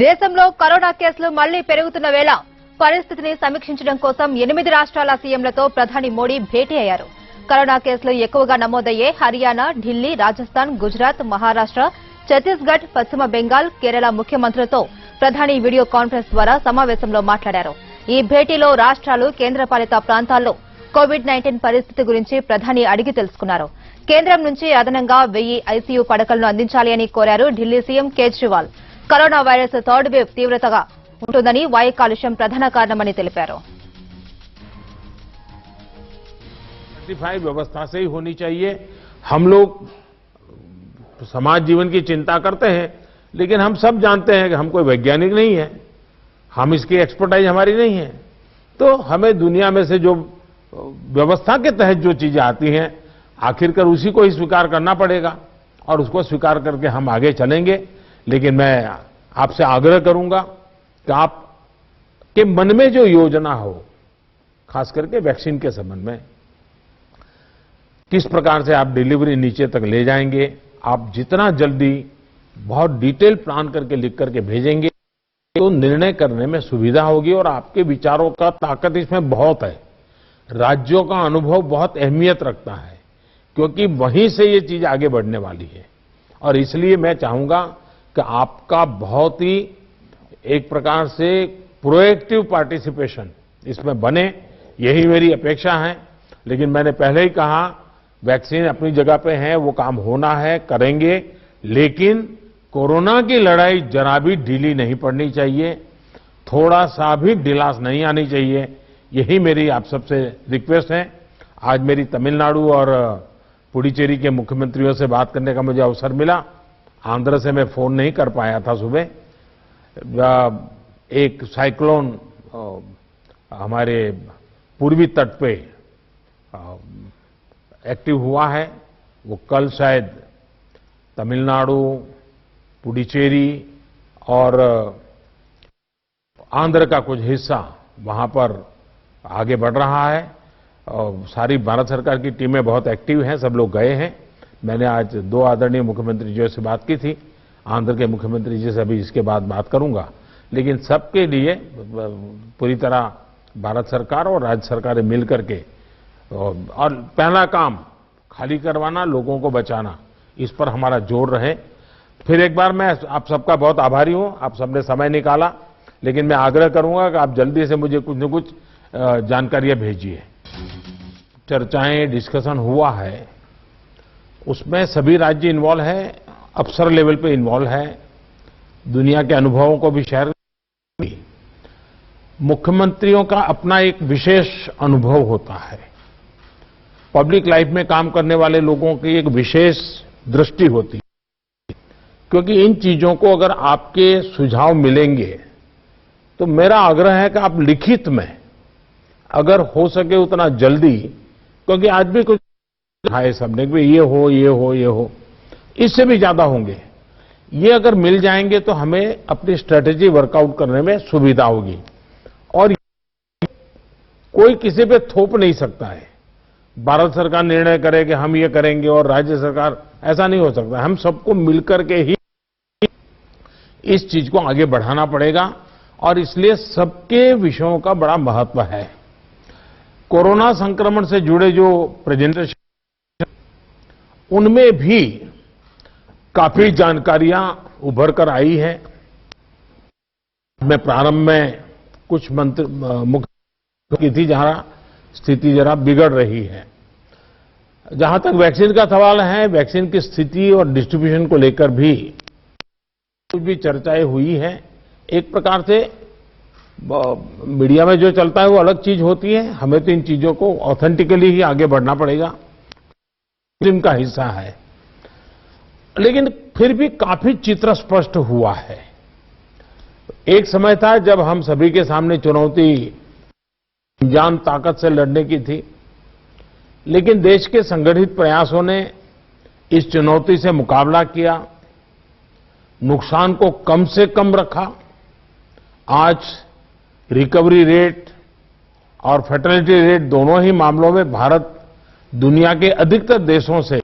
దేశంలో కరోనా కేసులు మళ్లీ పెరుగుతున్న వేళ పరిస్థితిని సమీక్షించడం కోసం 8 రాష్ట్రాల సీఎంలతో ప్రధాని మోడీ భేటీ అయ్యారు. కరోనా కేసులు ఎక్కువగా నమోదయ్యే హర్యానా, ఢిల్లీ, రాజస్థాన్, గుజరాత్, మహారాష్ట్ర, ఛత్తీస్గఢ్, పశ్చిమ బెంగాల్, కేరళ ముఖ్యమంత్రులతో ప్రధాని వీడియో కాన్ఫరెన్స్ ద్వారా సమావేశంలో మాట్లాడారు. ఈ భేటీలో రాష్ట్రాలు, కేంద్రపాలిత ప్రాంతాల్లో కోవిడ్-19 పరిస్థితి గురించి ప్రధాని అడిగి తెలుసుకున్నారు. కేంద్రం నుంచి అదనంగా 1000 ఐసీయూ పడకలను అందించాలి అని కోరారు Delhi CM Kejriwal. Corona virus third wave తీవ్రతగా ఉంటుందని, వాయు కాలుష్యం ప్రధాన కారణమని తెలిపారు. व्यवस्था से ही होनी चाहिए। हम लोग समाज जीवन की चिंता करते हैं, लेकिन हम सब जानते हैं कि हम कोई वैज्ञानिक नहीं है, हम इसकी एक्सपर्टाइज हमारी नहीं है। तो हमें दुनिया में से जो व्यवस्था के तहत जो चीजें आती हैं, आखिरकार उसी को ही स्वीकार करना पड़ेगा और उसको स्वीकार करके हम आगे चलेंगे। लेकिन मैं आपसे आग्रह करूंगा कि आपके मन में जो योजना हो, खास करके वैक्सीन के संबंध में, किस प्रकार से आप डिलीवरी नीचे तक ले जाएंगे, आप जितना जल्दी बहुत डिटेल प्लान करके लिख करके भेजेंगे तो निर्णय करने में सुविधा होगी और आपके विचारों का ताकत इसमें बहुत है। राज्यों का अनुभव बहुत अहमियत रखता है, क्योंकि वहीं से ये चीज आगे बढ़ने वाली है। और इसलिए मैं चाहूंगा कि आपका बहुत ही एक प्रकार से प्रोएक्टिव पार्टिसिपेशन इसमें बने, यही मेरी अपेक्षा है। लेकिन मैंने पहले ही कहा, वैक्सीन अपनी जगह पे है, वो काम होना है, करेंगे, लेकिन कोरोना की लड़ाई जरा भी ढीली नहीं पड़नी चाहिए, थोड़ा सा भी ढिलास नहीं आनी चाहिए। यही मेरी आप सबसे रिक्वेस्ट है। आज मेरी तमिलनाडु और पुडुचेरी के मुख्यमंत्रियों से बात करने का मुझे अवसर मिला। आंध्र से मैं फोन नहीं कर पाया था सुबह। एक साइक्लोन हमारे पूर्वी तट पे एक्टिव हुआ है, वो कल शायद तमिलनाडु, पुडुचेरी और आंध्र का कुछ हिस्सा वहां पर आगे बढ़ रहा है। और सारी भारत सरकार की टीमें बहुत एक्टिव हैं, सब लोग गए हैं। मैंने आज 2 आदरणीय मुख्यमंत्री जी से बात की थी, आंध्र के मुख्यमंत्री जी से अभी इसके बाद बात करूंगा। लेकिन सबके लिए पूरी तरह भारत सरकार और राज्य सरकारें मिल करके, और पहला काम खाली करवाना, लोगों को बचाना, इस पर हमारा जोर रहे। फिर एक बार मैं आप सबका बहुत आभारी हूं, आप सबने समय निकाला। लेकिन मैं आग्रह करूंगा कि आप जल्दी से मुझे कुछ न कुछ जानकारियां भेजिए। चर्चाएं, डिस्कशन हुआ है, उसमें सभी राज्य इन्वॉल्व है, अफसर लेवल पे इन्वॉल्व है, दुनिया के अनुभवों को भी शेयर। मुख्यमंत्रियों का अपना एक विशेष अनुभव होता है, पब्लिक लाइफ में काम करने वाले लोगों की एक विशेष दृष्टि होती है। क्योंकि इन चीजों को अगर आपके सुझाव मिलेंगे तो मेरा आग्रह है कि आप लिखित में अगर हो सके उतना जल्दी, क्योंकि आज भी कुछ है सबने कि ये हो, ये हो, ये हो, इससे भी ज्यादा होंगे। ये अगर मिल जाएंगे तो हमें अपनी स्ट्रेटेजी वर्कआउट करने में सुविधा होगी। और कोई किसी पे थोप नहीं सकता है। भारत सरकार निर्णय करे कि हम ये करेंगे और राज्य सरकार, ऐसा नहीं हो सकता। हम सबको मिलकर के ही इस चीज को आगे बढ़ाना पड़ेगा और इसलिए सबके विषयों का बड़ा महत्व है। कोरोना संक्रमण से जुड़े जो प्रेजेंटेशन, उनमें भी काफी जानकारियां उभर कर आई है। मैं प्रारंभ में कुछ मुख्य की थी जहां स्थिति जरा बिगड़ रही है। जहां तक वैक्सीन का सवाल है, वैक्सीन की स्थिति और डिस्ट्रीब्यूशन को लेकर भी कुछ भी चर्चाएं हुई हैं। एक प्रकार से मीडिया में जो चलता है वो अलग चीज होती है, हमें तो इन चीजों को ऑथेंटिकली ही आगे बढ़ना पड़ेगा, इनका हिस्सा है। लेकिन फिर भी काफी चित्र स्पष्ट हुआ है। एक समय था जब हम सभी के सामने चुनौती जान ताकत से लड़ने की थी, लेकिन देश के संगठित प्रयासों ने इस चुनौती से मुकाबला किया, नुकसान को कम से कम रखा। आज रिकवरी रेट और फर्टिलिटी रेट दोनों ही मामलों में भारत दुनिया के अधिकतर देशों से